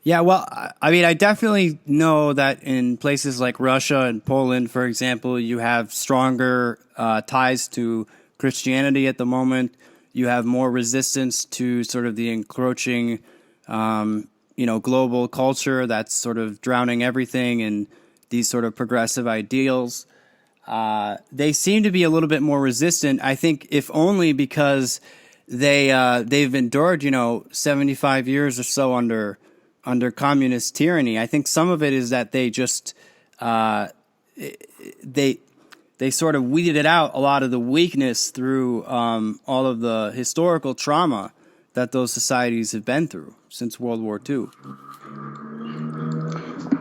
Yeah, well, I mean, I definitely know that in places like Russia and Poland, for example, you have stronger ties to Christianity at the moment. You have more resistance to sort of the encroaching, global culture that's sort of drowning everything in these sort of progressive ideals. They seem to be a little bit more resistant, I think, if only because they've endured, 75 years or so under communist tyranny. I think some of it is that they just they sort of weeded out a lot of the weakness through all of the historical trauma that those societies have been through since World War II.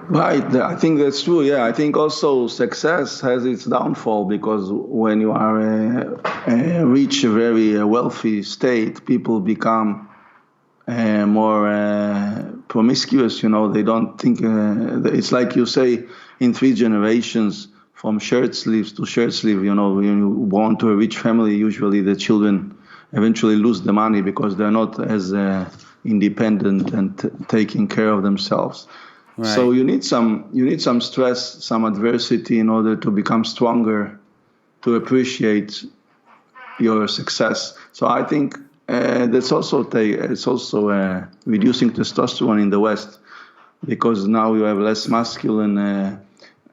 Right, I think that's true. Yeah, I think also success has its downfall, because when you are a rich, very wealthy state, people become more promiscuous. They don't think. It's like you say, in 3 generations, from shirt sleeves to shirt sleeve. When you're born to a rich family, usually the children eventually lose the money because they're not as independent and taking care of themselves. Right. So you need some stress, some adversity in order to become stronger, to appreciate your success. So I think it's also reducing testosterone in the West, because now you have less masculine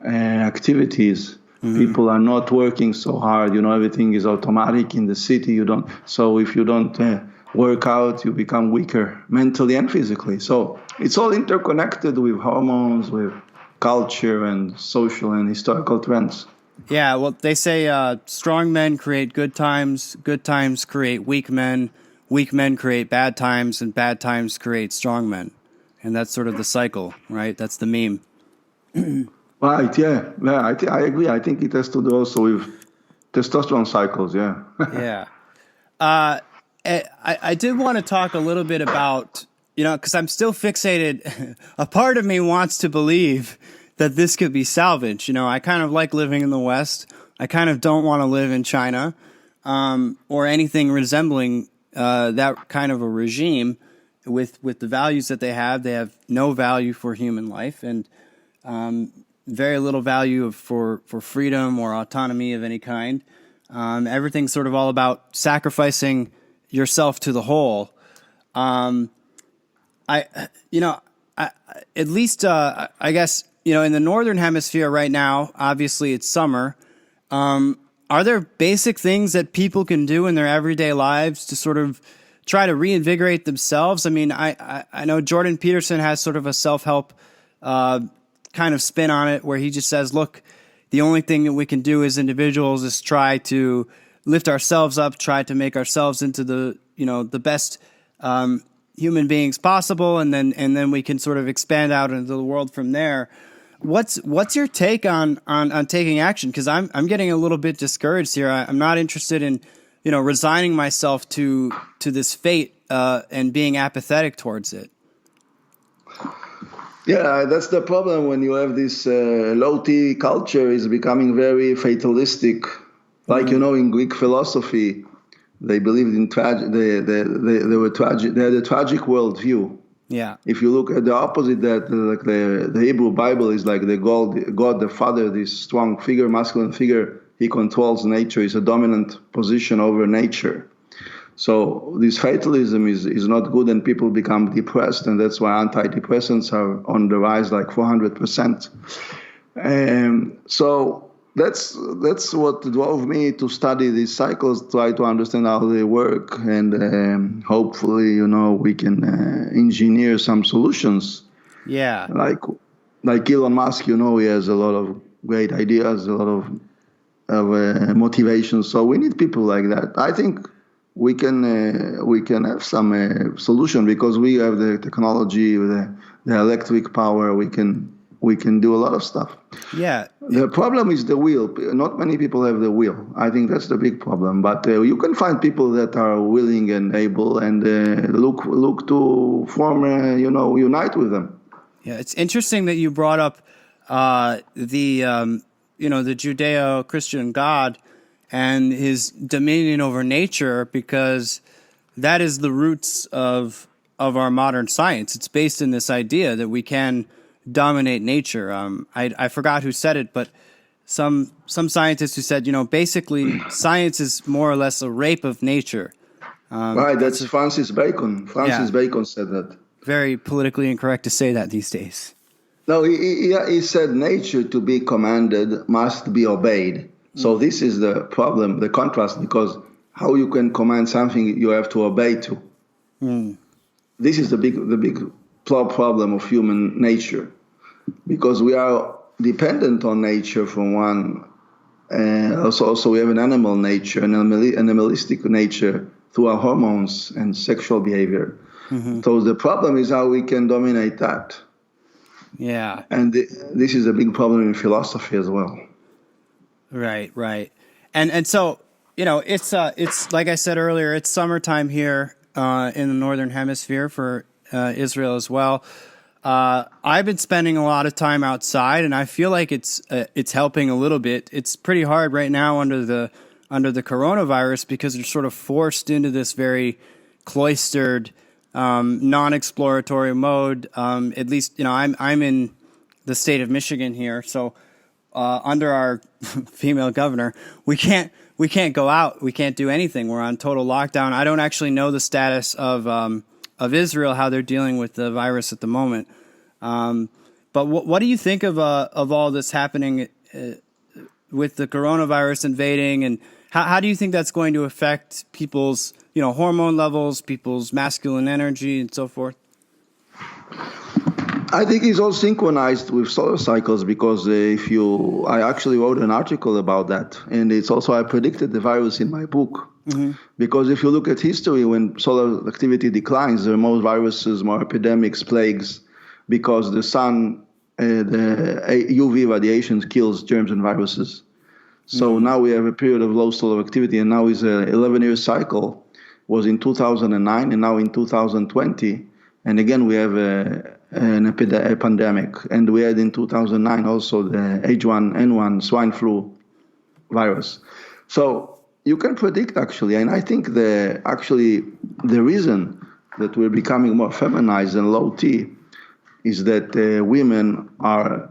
activities. Mm-hmm. People are not working so hard. Everything is automatic in the city. So if you don't work out, you become weaker mentally and physically. So it's all interconnected with hormones, with culture and social and historical trends. Yeah, well, they say strong men create good times create weak men create bad times, and bad times create strong men. And that's sort of the cycle, right? That's the meme. Right, yeah. I agree. I think it has to do also with testosterone cycles, yeah. Yeah. I did want to talk a little bit about, because I'm still fixated. A part of me wants to believe that this could be salvaged. I kind of like living in the West. I kind of don't want to live in China or anything resembling that kind of a regime with the values that they have. They have no value for human life and very little value for freedom or autonomy of any kind. Everything's sort of all about sacrificing yourself to the whole. at least, I guess, in the Northern Hemisphere right now, obviously it's summer. Are there basic things that people can do in their everyday lives to sort of try to reinvigorate themselves? I mean, I know Jordan Peterson has sort of a self-help kind of spin on it where he just says, look, the only thing that we can do as individuals is try to lift ourselves up, try to make ourselves into the best human beings possible, and then we can sort of expand out into the world from there. What's your take on taking action? Because I'm getting a little bit discouraged here. I'm not interested in resigning myself to this fate and being apathetic towards it. Yeah, that's the problem when you have this low T culture is becoming very fatalistic. Like in Greek philosophy, they believed in they had a tragic worldview. Yeah. If you look at the opposite, that like the Hebrew Bible is like the God, the Father, this strong figure, masculine figure. He controls nature. Is a dominant position over nature. So this fatalism is not good, and people become depressed, and that's why antidepressants are on the rise, like 400%. So that's what drove me to study these cycles, try to understand how they work, and hopefully, we can engineer some solutions. Yeah. Like Elon Musk, he has a lot of great ideas, a lot of motivation. So we need people like that. I think we can have some solution because we have the technology, the electric power. We can do a lot of stuff. Yeah. The problem is the will. Not many people have the will. I think that's the big problem. But you can find people that are willing and able, and look to form, unite with them. Yeah, it's interesting that you brought up the Judeo-Christian God and his dominion over nature, because that is the roots of our modern science. It's based in this idea that we can dominate nature. I forgot who said it, but some scientists who said, basically science is more or less a rape of nature. Right, that's Francis Bacon. Bacon said that. Very politically incorrect to say that these days. No, he said nature to be commanded must be obeyed. So this is the problem, the contrast, because how you can command something you have to obey to. This is the big problem of human nature, because we are dependent on nature from one. Also we have an animal nature, an animalistic nature through our hormones and sexual behavior. So the problem is how we can dominate that. Yeah. And this is a big problem in philosophy as well. Right. And so, it's like I said earlier, it's summertime here in the Northern Hemisphere for Israel as well. I've been spending a lot of time outside, and I feel like it's helping a little bit. It's pretty hard right now under the coronavirus because you're sort of forced into this very cloistered, non-exploratory mode. At least, I'm in the state of Michigan here, so under our female governor, we can't go out. We can't do anything. We're on total lockdown. I don't actually know the status of Israel, how they're dealing with the virus at the moment. But what do you think of all this happening with the coronavirus invading, and how do you think that's going to affect people's hormone levels, people's masculine energy, and so forth? I think it's all synchronized with solar cycles, because I actually wrote an article about that, and it's also I predicted the virus in my book. Because if you look at history, when solar activity declines, there are more viruses, more epidemics, plagues, because the sun, the UV radiation kills germs and viruses. So now we have a period of low solar activity, and now is an 11-year cycle. Was in 2009, and now in 2020, and again we have a pandemic, and we had in 2009 also the H1N1 swine flu virus. So you can predict actually, and I think the reason that we're becoming more feminized and low T is that women are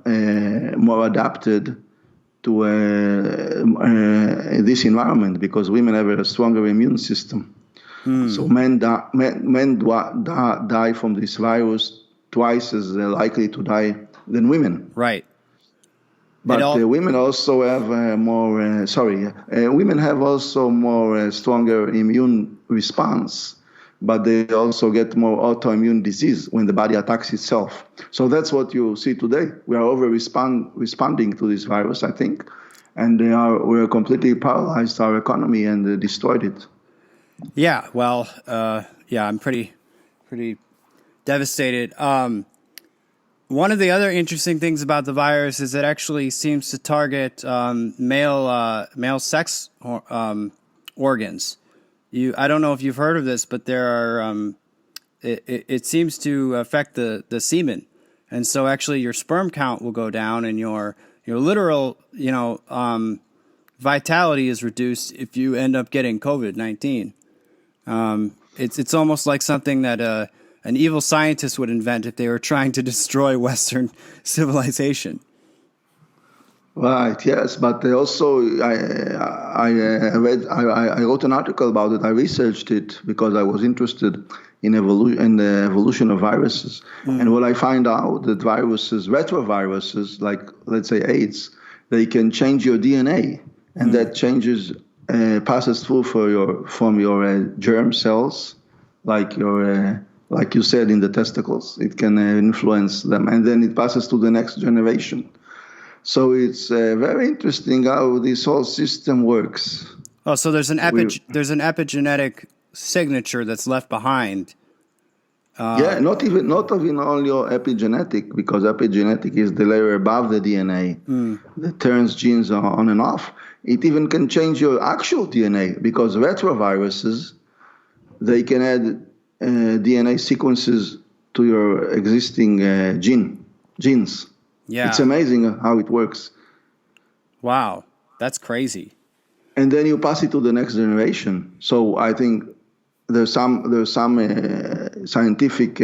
more adapted to this environment, because women have a stronger immune system. So men die from this virus twice as likely to die than women. Right. But women also have women have also more stronger immune response, but they also get more autoimmune disease when the body attacks itself. So that's what you see today. We are responding to this virus, I think, and we're completely paralyzed our economy and destroyed it. Yeah, well, I'm pretty devastated. One of the other interesting things about the virus is it actually seems to target male sex organs. I don't know if you've heard of this, but there are it seems to affect the semen, and so actually your sperm count will go down, and your literal vitality is reduced if you end up getting COVID-19. It's almost like something that an evil scientist would invent if they were trying to destroy Western civilization. Right. Yes, but also I wrote an article about it. I researched it because I was interested in the evolution of viruses. And what I find out that retroviruses, like let's say AIDS, they can change your DNA, and that changes passes through from your germ cells, like you said, in the testicles. It can influence them, and then it passes to the next generation. So it's very interesting how this whole system works. Oh, so there's an epigenetic signature that's left behind. Not even only epigenetic, because epigenetic is the layer above the DNA that turns genes on and off. It even can change your actual DNA, because retroviruses, they can add DNA sequences to your existing genes. Yeah. It's amazing how it works. Wow, that's crazy. And then you pass it to the next generation. So I think there's some scientific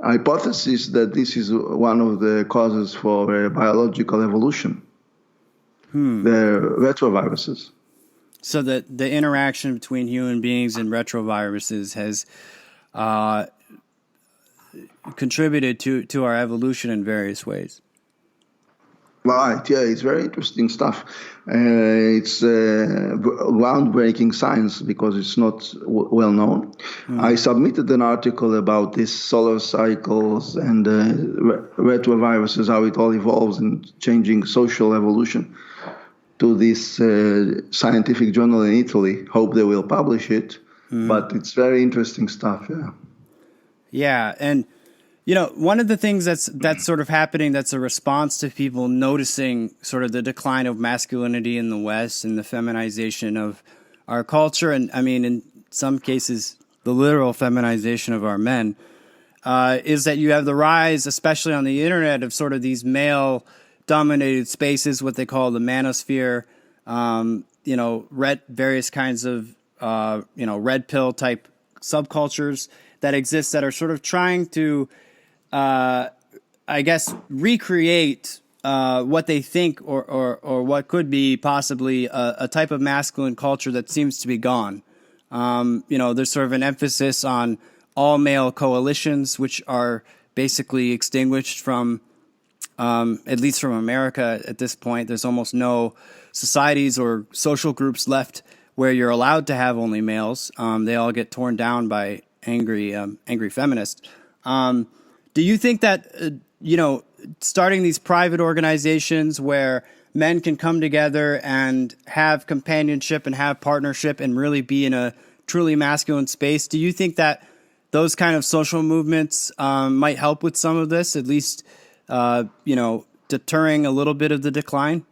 hypothesis that this is one of the causes for biological evolution. The retroviruses. So that the interaction between human beings and retroviruses has contributed to our evolution in various ways. Right, yeah, it's very interesting stuff. It's groundbreaking science because it's not well known. I submitted an article about this solar cycles and retroviruses, how it all evolves and changing social evolution, to this scientific journal in Italy. Hope they will publish it, but it's very interesting stuff, yeah. Yeah, and one of the things that's sort of happening, that's a response to people noticing sort of the decline of masculinity in the West and the feminization of our culture, and I mean, in some cases, the literal feminization of our men, is that you have the rise, especially on the internet, of sort of these male-dominated spaces, what they call the manosphere, various kinds of, red pill type subcultures that exist that are sort of trying to, recreate what they think or what could be possibly a type of masculine culture that seems to be gone. There's sort of an emphasis on all male coalitions, which are basically extinguished from, at least from America at this point. There's almost no societies or social groups left where you're allowed to have only males. They all get torn down by angry feminists. Do you think that, starting these private organizations where men can come together and have companionship and have partnership and really be in a truly masculine space, do you think that those kind of social movements might help with some of this, at least, deterring a little bit of the decline?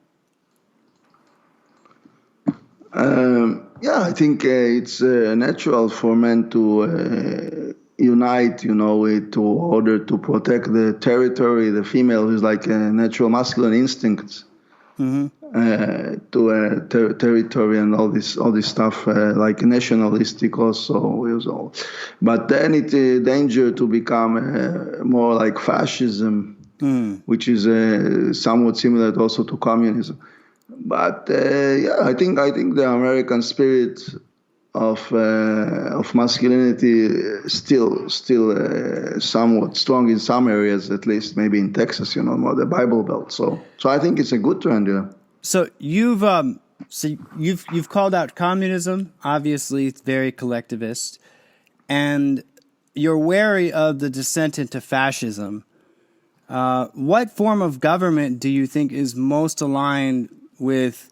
I think it's natural for men to unite, in order to protect the territory. The female is like a natural masculine instinct to territory and all this stuff, like nationalistic also. But then it's a danger to become more like fascism, which is somewhat similar also to communism. But I think the American spirit of masculinity still somewhat strong in some areas, at least maybe in Texas, more the Bible Belt. So I think it's a good trend. Yeah. So you've called out communism. Obviously, it's very collectivist, and you're wary of the descent into fascism. What form of government do you think is most aligned with,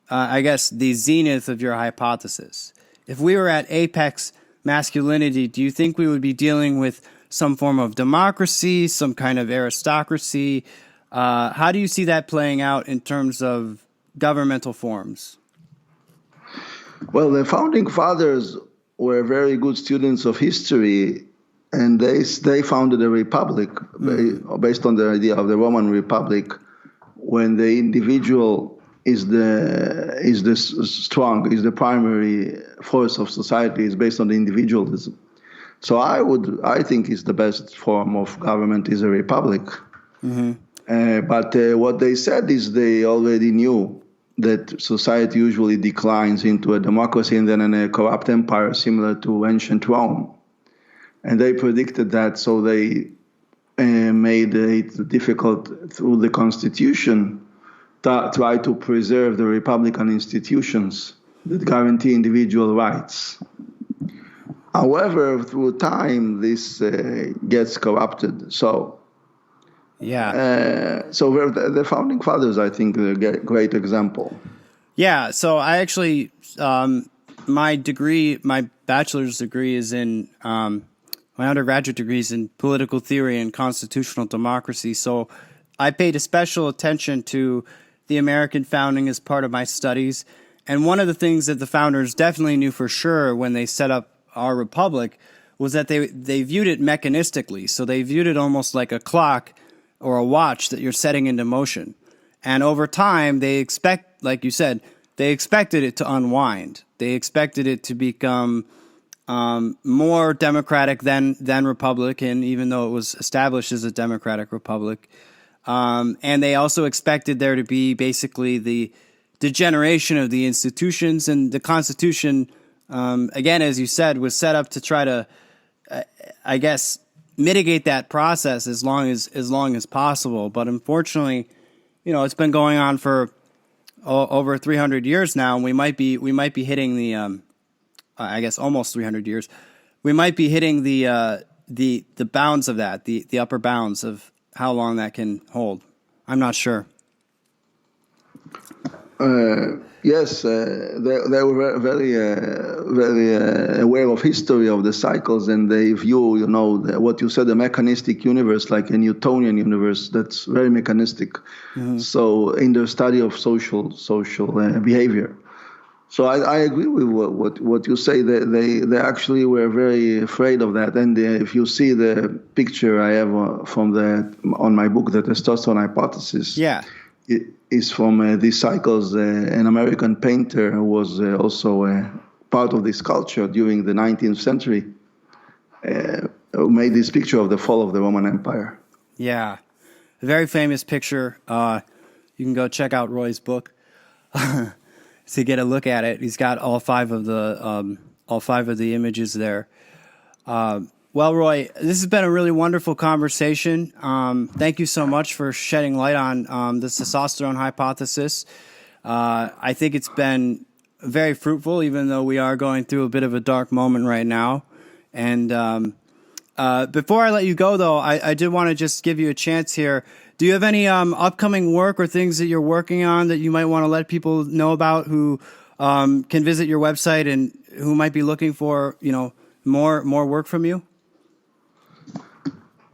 the zenith of your hypothesis? If we were at apex masculinity, do you think we would be dealing with some form of democracy, some kind of aristocracy? How do you see that playing out in terms of governmental forms? Well, the founding fathers were very good students of history, and they founded a republic based on the idea of the Roman Republic, when the individual is the primary force of society, is based on the individualism. So I think is the best form of government is a republic. Mm-hmm. But what they said is they already knew that society usually declines into a democracy and then in a corrupt empire similar to ancient Rome. And they predicted that, so they made it difficult through the Constitution to try to preserve the republican institutions that guarantee individual rights. However, through time, this gets corrupted. So the founding fathers, I think, are a great example. Yeah, so I actually, my bachelor's degree is in, my undergraduate degree is in political theory and constitutional democracy. So I paid a special attention to the American founding as part of my studies. And one of the things that the founders definitely knew for sure when they set up our republic was that they viewed it mechanistically. So they viewed it almost like a clock or a watch that you're setting into motion. And over time, they like you said, they expected it to unwind. They expected it to become more democratic than Republican, even though it was established as a democratic republic. And they also expected there to be basically the degeneration of the institutions, and the Constitution, again, as you said, was set up to try to, mitigate that process as long as possible. But unfortunately, it's been going on for over 300 years now, and we might be hitting the, almost 300 years. We might be hitting the bounds of that, the upper bounds of how long that can hold. I'm not sure. Yes, they were very aware of history of the cycles, and they view, what you said, a mechanistic universe, like a Newtonian universe that's very mechanistic. Mm-hmm. So in their study of social behavior. So I agree with what you say. They actually were very afraid of that. And if you see the picture I have on my book, The Testosterone Hypothesis, it is from these cycles. An American painter who was also part of this culture during the 19th century who made this picture of the fall of the Roman Empire. Yeah, a very famous picture. You can go check out Roy's book to get a look at it. He's got all five of the images there. Well, Roy, this has been a really wonderful conversation. Thank you so much for shedding light on the testosterone hypothesis. I think it's been very fruitful, even though we are going through a bit of a dark moment right now. And before I let you go, though, I did want to just give you a chance here. Do you have any upcoming work or things that you're working on that you might want to let people know about who can visit your website and who might be looking for, more work from you?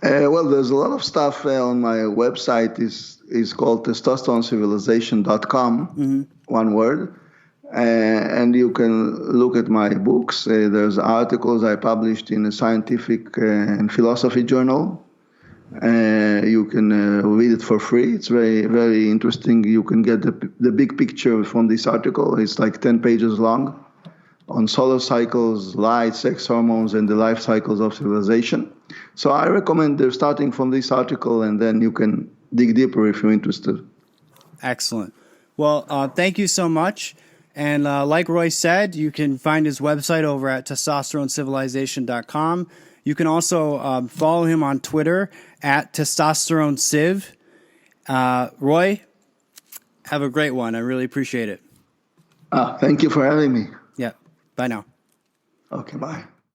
Well, there's a lot of stuff on my website. Is called testosteronecivilization.com, mm-hmm. One word. And you can look at my books. There's articles I published in a scientific and philosophy journal. You can read it for free. It's very, very interesting. You can get the big picture from this article. It's like 10 pages long on solar cycles, light, sex hormones, and the life cycles of civilization. So I recommend starting from this article, and then you can dig deeper if you're interested. Excellent. Well, thank you so much. And like Roy said, you can find his website over at testosteronecivilization.com. You can also follow him on Twitter at testosteroneciv. Roy, have a great one. I really appreciate it. Thank you for having me. Yeah. Bye now. Okay, bye.